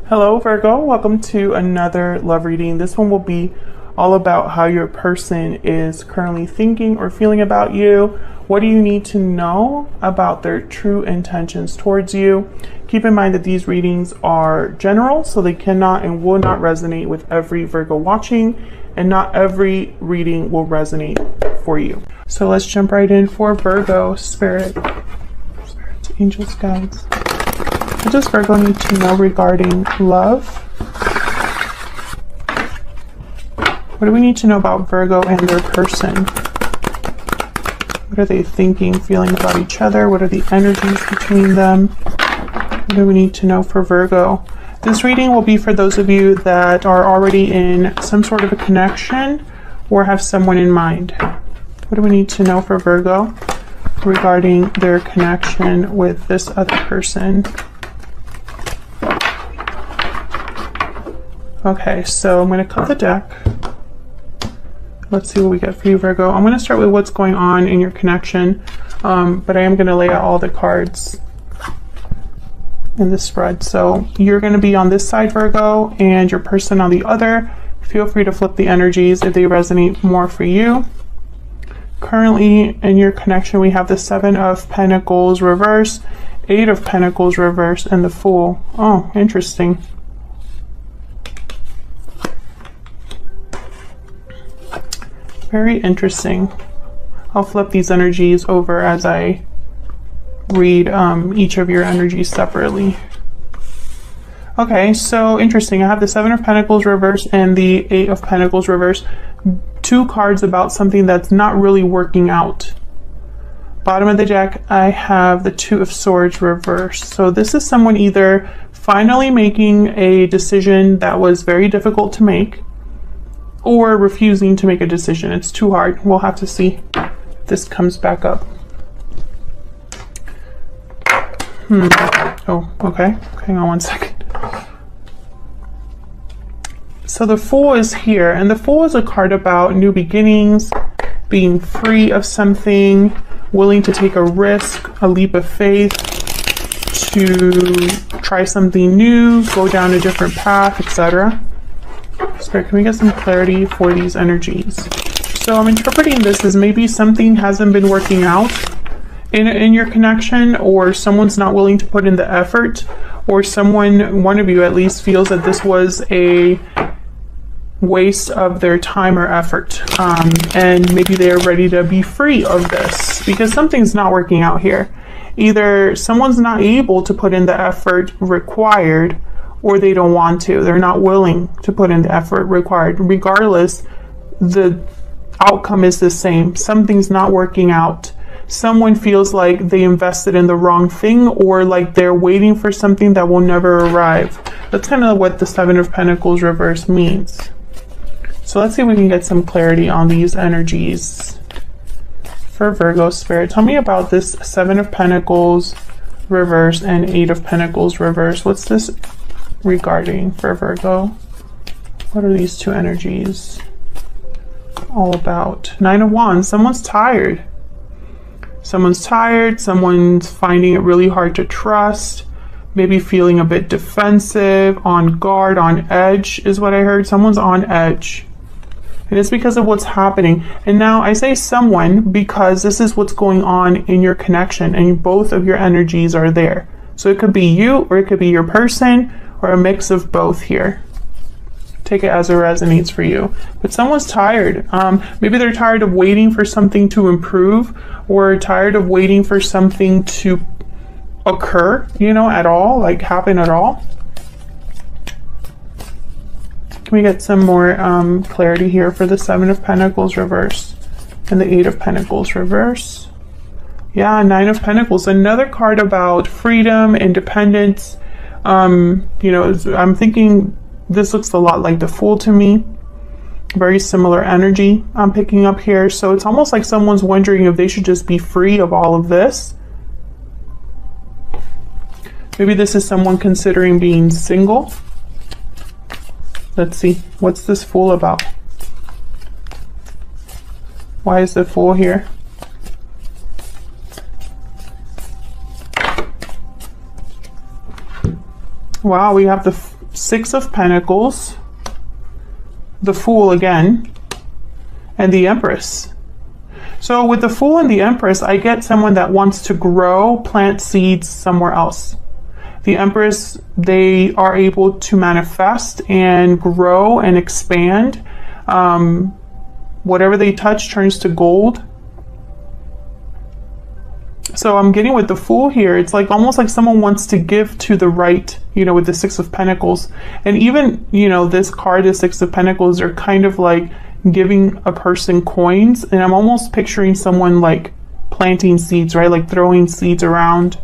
Hello Virgo, welcome to another love reading. This one will be all about how your person is currently thinking or feeling about you. What do you need to know about their true intentions towards you? Keep in mind that these readings are general, so they cannot and will not resonate with every Virgo watching, and not every reading will resonate for you. So let's jump right in for Virgo. Spirit, angels, guides. What does Virgo need to know regarding love? What do we need to know about Virgo and their person? What are they thinking, feeling about each other? What are the energies between them? What do we need to know for Virgo? This reading will be for those of you that are already in some sort of a connection or have someone in mind. What do we need to know for Virgo regarding their connection with this other person? Okay, so I'm going to cut the deck. Let's see what we get for you, Virgo. I'm going to start with what's going on in your connection, but I am going to lay out all the cards in this spread. So you're going to be on this side, Virgo, and your person on the other. Feel free to flip the energies if they resonate more for you. Currently, in your connection, we have the Seven of Pentacles reverse, Eight of Pentacles reverse, and the Fool. Oh, interesting. Very interesting. I'll flip these energies over as I read each of your energies separately. Okay, so interesting. I have the Seven of Pentacles reverse and the Eight of Pentacles reverse. Two cards about something that's not really working out. Bottom of the deck, I have the Two of Swords reverse. So this is someone either finally making a decision that was very difficult to make, or refusing to make a decision. It's too hard. We'll have to see if this comes back up. Oh, okay. Hang on one second. So the Fool is here, and the Fool is a card about new beginnings, being free of something, willing to take a risk, a leap of faith, to try something new, go down a different path, etc. Spirit, can we get some clarity for these energies? So I'm interpreting this as maybe something hasn't been working out in your connection, or someone's not willing to put in the effort, or one of you at least, feels that this was a waste of their time or effort, and maybe they're ready to be free of this because something's not working out here. Either someone's not able to put in the effort required, or they don't want to. They're not willing to put in the effort required. Regardless, the outcome is the same. Something's not working out. Someone feels like they invested in the wrong thing, or like they're waiting for something that will never arrive. That's kind of what the Seven of Pentacles reverse means. So let's see if we can get some clarity on these energies for Virgo. Spirit, tell me about this Seven of Pentacles reverse and Eight of Pentacles reverse. What's this regarding for Virgo? What are these two energies all about? Nine of Wands. Someone's tired. Someone's tired. Someone's finding it really hard to trust. Maybe feeling a bit defensive, on guard, on edge is what I heard. Someone's on edge. And it's because of what's happening. And now I say someone because this is what's going on in your connection, and both of your energies are there. So it could be you, or it could be your person, or a mix of both here. Take it as it resonates for you. But someone's tired. Maybe they're tired of waiting for something to improve, or tired of waiting for something to occur, at all, like happen at all. Can we get some more clarity here for the Seven of Pentacles reverse and the Eight of Pentacles reverse? Yeah, Nine of Pentacles, another card about freedom, independence. I'm thinking this looks a lot like the Fool to me. Very similar energy I'm picking up here. So it's almost like someone's wondering if they should just be free of all of this. Maybe this is someone considering being single. Let's see. What's this Fool about? Why is the Fool here? Wow, we have Six of Pentacles, the Fool again, and the Empress. So with the Fool and the Empress, I get someone that wants to grow, plant seeds somewhere else. The Empress, they are able to manifest and grow and expand. Whatever they touch turns to gold. So I'm getting with the Fool here, it's like almost like someone wants to give to the right, you know, with the Six of Pentacles. And even, you know, this card, the Six of Pentacles, are kind of like giving a person coins. And I'm almost picturing someone like planting seeds, right? Like throwing seeds around.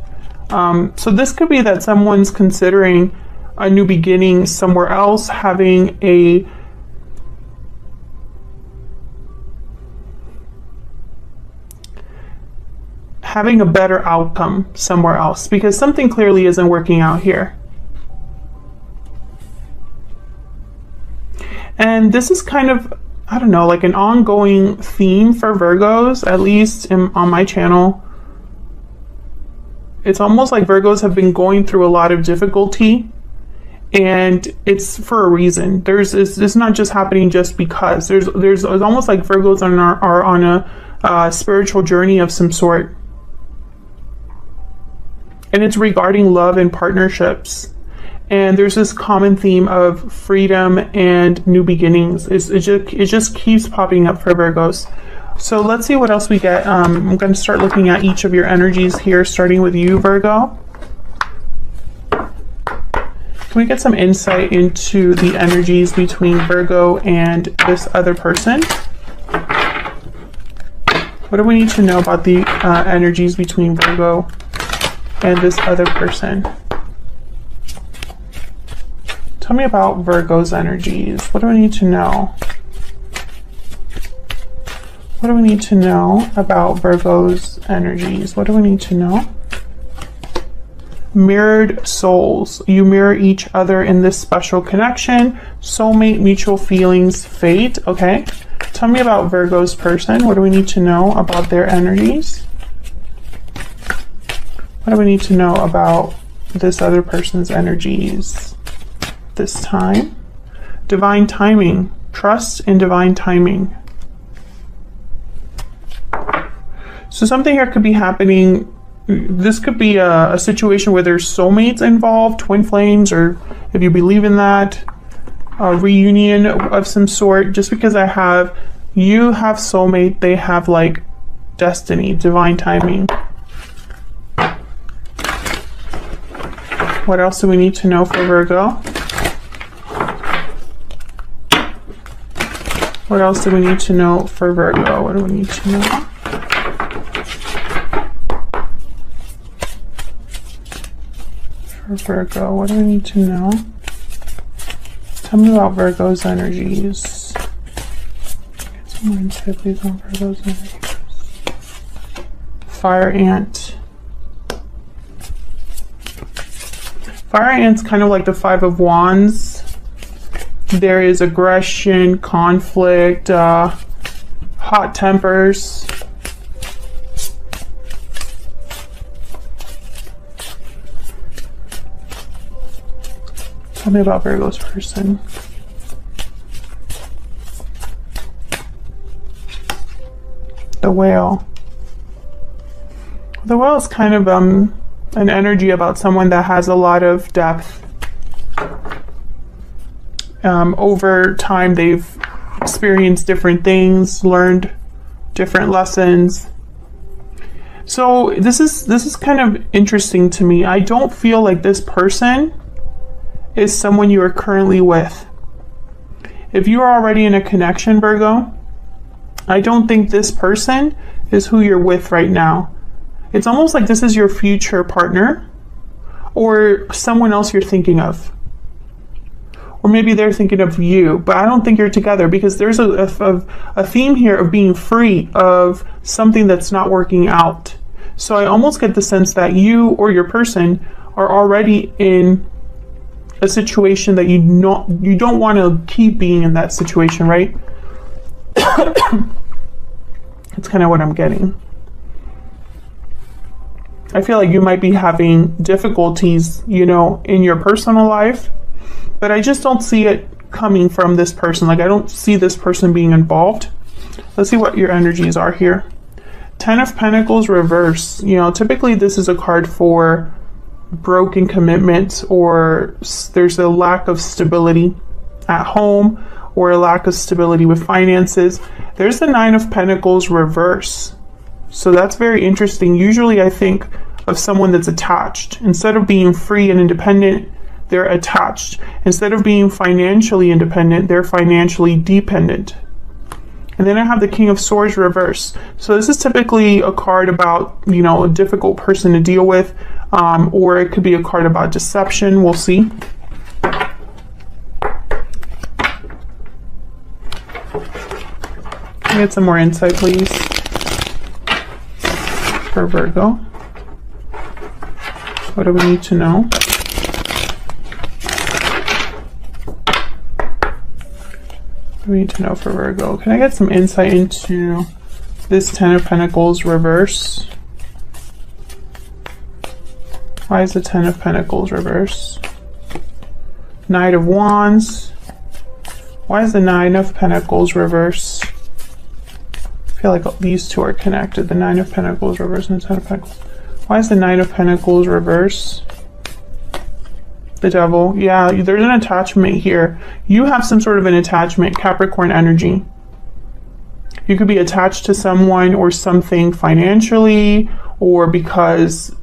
So this could be that someone's considering a new beginning somewhere else, having a better outcome somewhere else, because something clearly isn't working out here. And this is kind of, I don't know, like an ongoing theme for Virgos, at least on my channel. It's almost like Virgos have been going through a lot of difficulty, and it's for a reason. It's not just happening just because. There's almost like Virgos are on a spiritual journey of some sort. And it's regarding love and partnerships. And there's this common theme of freedom and new beginnings. It just keeps popping up for Virgos. So let's see what else we get. I'm going to start looking at each of your energies here, starting with you, Virgo. Can we get some insight into the energies between Virgo and this other person? What do we need to know about the energies between Virgo and this other person? Tell me about Virgo's energies. What do I need to know? What do we need to know about Virgo's energies? What do we need to know? Mirrored souls. You mirror each other in this special connection. Soulmate, mutual feelings, fate. Okay. Tell me about Virgo's person. What do we need to know about their energies? What do we need to know about this other person's energies this time? Divine timing. Trust in divine timing. So something here could be happening. This could be a situation where there's soulmates involved, twin flames, or if you believe in that, a reunion of some sort. Just because you have soulmate, they have like destiny, divine timing. What else do we need to know for Virgo? What else do we need to know for Virgo? What do we need to know? For Virgo, what do we need to know? Tell me about Virgo's energies. Get some more insight, please, on Virgo's energies. Fire ant. Fire ant's kind of like the Five of Wands. There is aggression, conflict, hot tempers. Tell me about Virgo's person. The Whale. The Whale is kind of an energy about someone that has a lot of depth. Over time, they've experienced different things, learned different lessons. So this is kind of interesting to me. I don't feel like this person is someone you are currently with. If you are already in a connection, Virgo, I don't think this person is who you're with right now. It's almost like this is your future partner or someone else you're thinking of. Or maybe they're thinking of you, but I don't think you're together, because there's a theme here of being free of something that's not working out. So I almost get the sense that you or your person are already in a situation that you don't want to keep being in that situation, right? That's kind of what I'm getting. I feel like you might be having difficulties, in your personal life, but I just don't see it coming from this person. Like, I don't see this person being involved. Let's see what your energies are here. 10 of Pentacles reverse. You know, typically this is a card for broken commitments, or there's a lack of stability at home, or a lack of stability with finances. There's the 9 of Pentacles reverse. So that's very interesting. Usually I think of someone that's attached. Instead of being free and independent, they're attached. Instead of being financially independent, they're financially dependent. And then I have the King of Swords reverse. So this is typically a card about, you know, a difficult person to deal with, or it could be a card about deception. We'll see. Can I get some more insight, please, for Virgo? What do we need to know? We need to know for Virgo. Can I get some insight into this 10 of Pentacles reverse? Why is the 10 of Pentacles reverse? Knight of Wands. Why is the 9 of Pentacles reverse? I feel like these two are connected. The 9 of Pentacles reverse and the 10 of Pentacles. Why is the 9 of Pentacles reverse? The Devil. Yeah, there's an attachment here. You have some sort of an attachment, Capricorn energy. You could be attached to someone or something financially, or because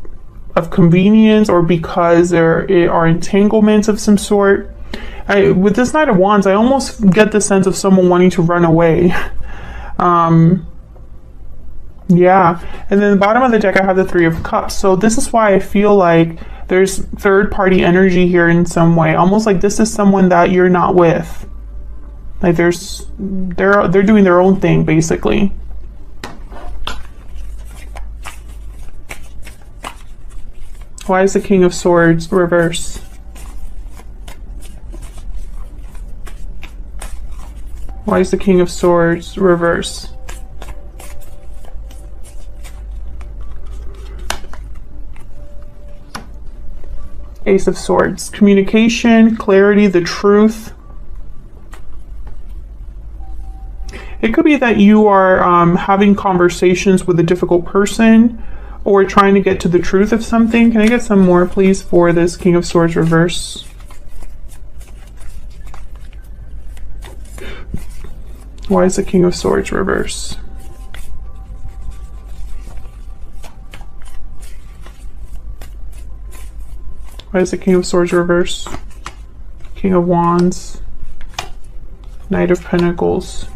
of convenience, or because there are entanglements of some sort. With this Knight of Wands, I almost get the sense of someone wanting to run away. Yeah. And then the bottom of the deck, I have the 3 of Cups. So this is why I feel like there's third-party energy here in some way. Almost like this is someone that you're not with. Like they're doing their own thing, basically. Why is the King of Swords reverse? Why is the King of Swords reverse? Ace of Swords. Communication, clarity, the truth. It could be that you are having conversations with a difficult person, or trying to get to the truth of something. Can I get some more, please, for this King of Swords reverse? Why is the King of Swords reverse? Why is the King of Swords reverse? King of Wands. Knight of Pentacles.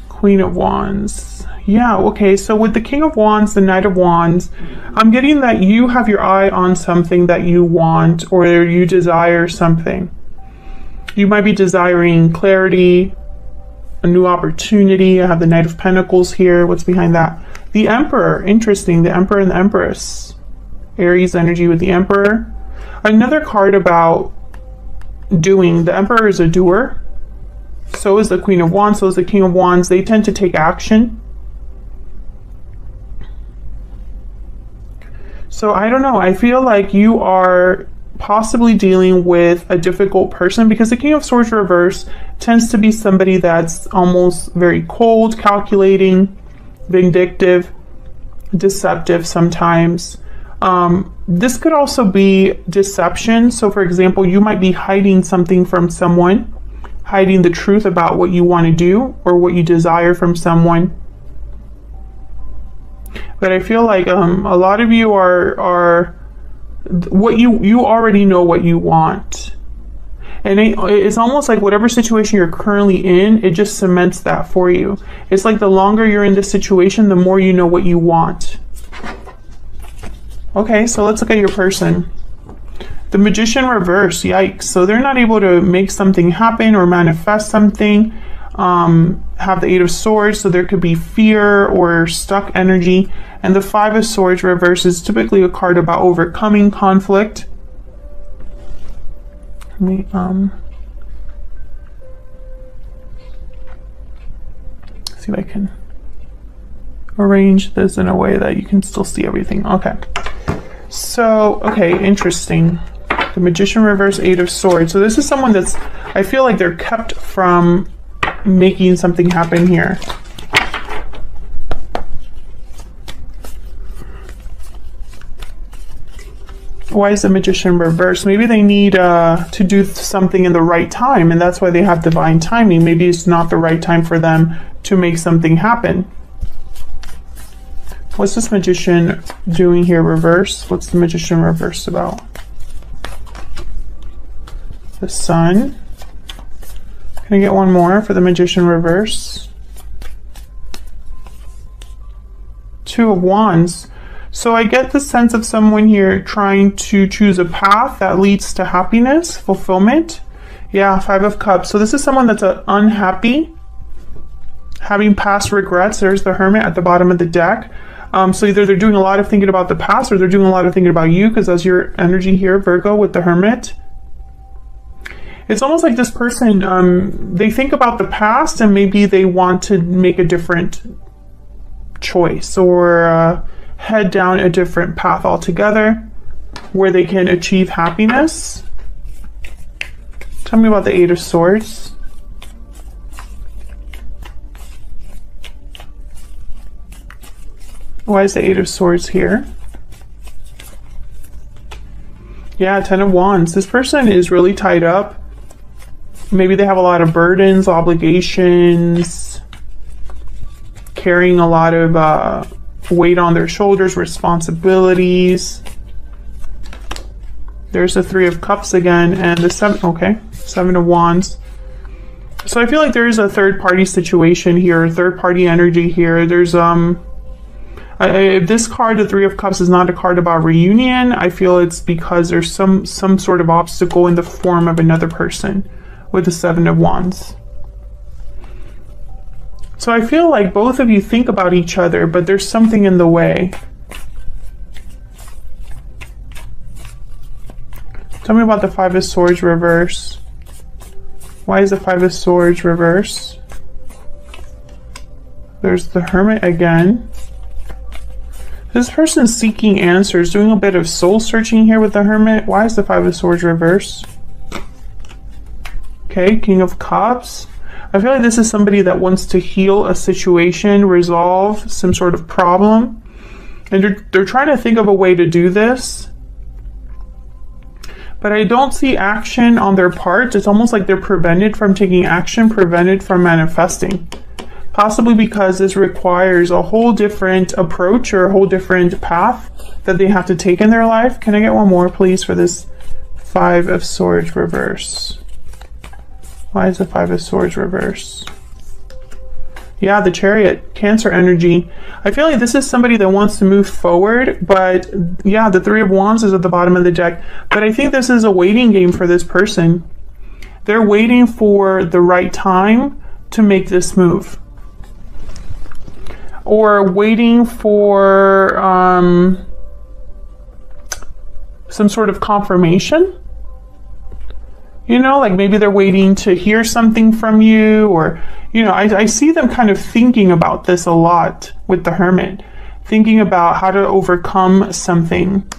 Queen of Wands. Yeah, okay, so with the King of Wands, the Knight of Wands, I'm getting that you have your eye on something that you want, or you desire something. You might be desiring clarity, a new opportunity. I have the Knight of Pentacles here. What's behind that? The Emperor. Interesting. The Emperor and the Empress. Aries energy with the Emperor. Another card about doing. The Emperor is a doer. So is the Queen of Wands. So is the King of Wands. They tend to take action. So I don't know. I feel like you are possibly dealing with a difficult person, because the King of Swords reverse tends to be somebody that's almost very cold, calculating, vindictive, deceptive sometimes. This could also be deception. So for example, you might be hiding something from someone, hiding the truth about what you want to do or what you desire from someone. But I feel like a lot of you are what you already know what you want. And it's almost like whatever situation you're currently in, it just cements that for you. It's like the longer you're in this situation, the more you know what you want. Okay, so let's look at your person. The Magician reverse, yikes. So they're not able to make something happen or manifest something. Have the 8 of Swords, so there could be fear or stuck energy. And the 5 of Swords reverse is typically a card about overcoming conflict. Let me see if I can arrange this in a way that you can still see everything. Okay. So, okay, interesting. The Magician reverse, Eight of Swords. So this is someone that's, I feel like they're kept from making something happen here. Why is the Magician reversed? Maybe they need to do something in the right time, and that's why they have divine timing. Maybe it's not the right time for them to make something happen. What's this Magician doing here reverse? What's the Magician reverse about? The Sun. Can I get one more for the Magician reverse? Two of Wands. So I get the sense of someone here trying to choose a path that leads to happiness, fulfillment. Yeah, Five of Cups. So this is someone that's unhappy, having past regrets. There's the Hermit at the bottom of the deck. So either they're doing a lot of thinking about the past, or they're doing a lot of thinking about you, because that's your energy here, Virgo, with the Hermit. It's almost like this person, they think about the past and maybe they want to make a different choice, or head down a different path altogether where they can achieve happiness. Tell me about the Eight of Swords. Why is the Eight of Swords here? Yeah, Ten of Wands. This person is really tied up. Maybe they have a lot of burdens, obligations, carrying a lot of weight on their shoulders, responsibilities. There's the Three of Cups again, and the Seven of Wands. So I feel like there is a third party situation here, third party energy here. There's this card, the Three of Cups, is not a card about reunion. I feel it's because there's some sort of obstacle in the form of another person with the Seven of Wands. So I feel like both of you think about each other, but there's something in the way. Tell me about the Five of Swords reverse. Why is the Five of Swords reverse? There's the Hermit again. This person's seeking answers, doing a bit of soul searching here with the Hermit. Why is the Five of Swords reverse? Okay, King of Cups. I feel like this is somebody that wants to heal a situation, resolve some sort of problem. And they're trying to think of a way to do this. But I don't see action on their part. It's almost like they're prevented from taking action, prevented from manifesting. Possibly because this requires a whole different approach or a whole different path that they have to take in their life. Can I get one more, please, for this Five of Swords reverse? Why is the Five of Swords reverse? Yeah, the Chariot, Cancer energy. I feel like this is somebody that wants to move forward, but yeah, the Three of Wands is at the bottom of the deck. But I think this is a waiting game for this person. They're waiting for the right time to make this move. Or waiting for some sort of confirmation. You know, like maybe they're waiting to hear something from you, or, you know, I see them kind of thinking about this a lot with the Hermit. Thinking about how to overcome something,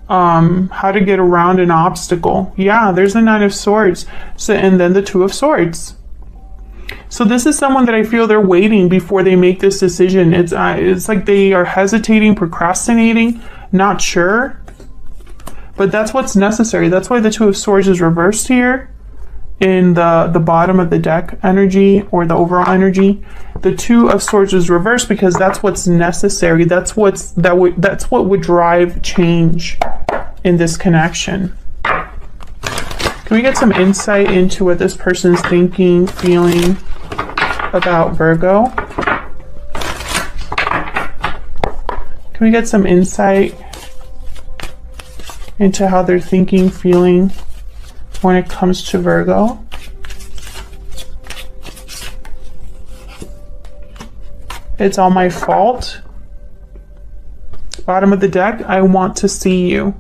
how to get around an obstacle. Yeah, there's the Nine of Swords. So, and then the Two of Swords. So this is someone that I feel they're waiting before they make this decision. It's like they are hesitating, procrastinating, not sure. But that's what's necessary. That's why the Two of Swords is reversed here in the bottom of the deck energy, or the overall energy. The Two of Swords is reversed because that's what's necessary. That's what would drive change in this connection. Can we get some insight into what this person's thinking, feeling about Virgo? Can we get some insight into how they're thinking, feeling when it comes to Virgo? It's all my fault. Bottom of the deck, I want to see you.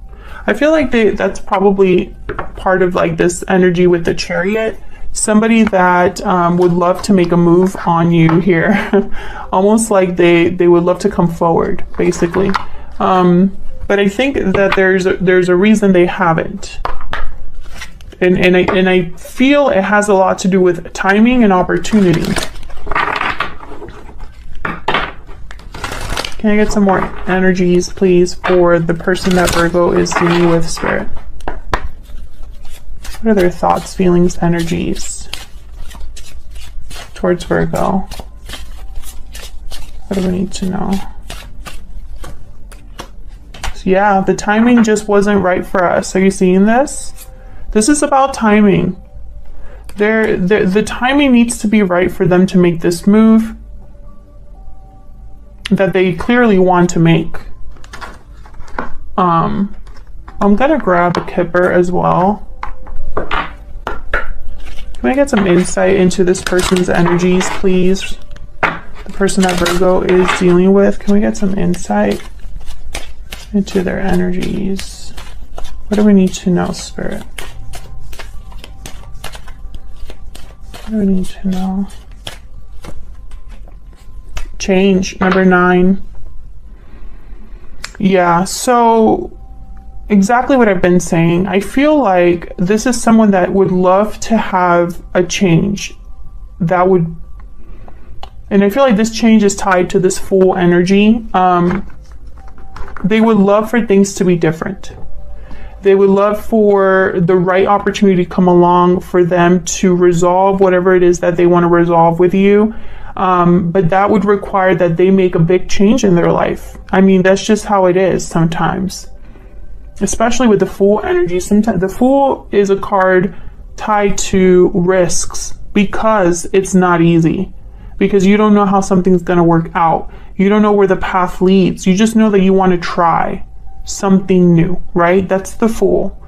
I feel like that's probably part of like this energy with the Chariot. Somebody that would love to make a move on you here. Almost like they would love to come forward, basically. But I think that there's a reason they haven't. And I feel it has a lot to do with timing and opportunity. Can I get some more energies, please, for the person that Virgo is dealing with, Spirit? What are their thoughts, feelings, energies towards Virgo? What do we need to know? So yeah, the timing just wasn't right for us. Are you seeing this? This is about timing. The timing needs to be right for them to make this move that they clearly want to make. I'm gonna grab a Kipper as well. Can I get some insight into this person's energies, please? The person that Virgo is dealing with. Can we get some insight into their energies? What do we need to know, Spirit? What do we need to know? Change, number 9. Yeah, so exactly what I've been saying. I feel like this is someone that would love to have a change. That would, and I feel like this change is tied to this Fool energy. They would love for things to be different. They would love for the right opportunity to come along for them to resolve whatever it is that they want to resolve with you. But that would require that they make a big change in their life. I mean, that's just how it is sometimes. Especially with the Fool energy. Sometimes the Fool is a card tied to risks because it's not easy. Because you don't know how something's going to work out. You don't know where the path leads. You just know that you want to try something new, right? That's the Fool.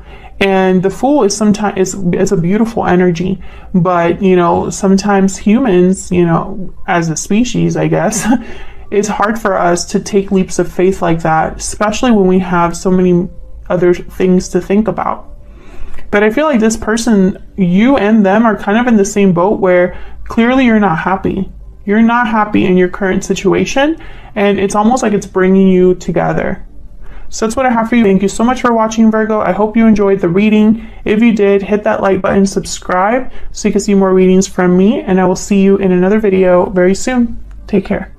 And the Fool is sometimes it's a beautiful energy, but you know, sometimes humans, you know, as a species, I guess, it's hard for us to take leaps of faith like that, especially when we have so many other things to think about. But I feel like this person, you and them are kind of in the same boat where clearly you're not happy. You're not happy in your current situation, and it's almost like it's bringing you together. So that's what I have for you. Thank you so much for watching, Virgo. I hope you enjoyed the reading. If you did, hit that like button, subscribe so you can see more readings from me, and I will see you in another video very soon. Take care.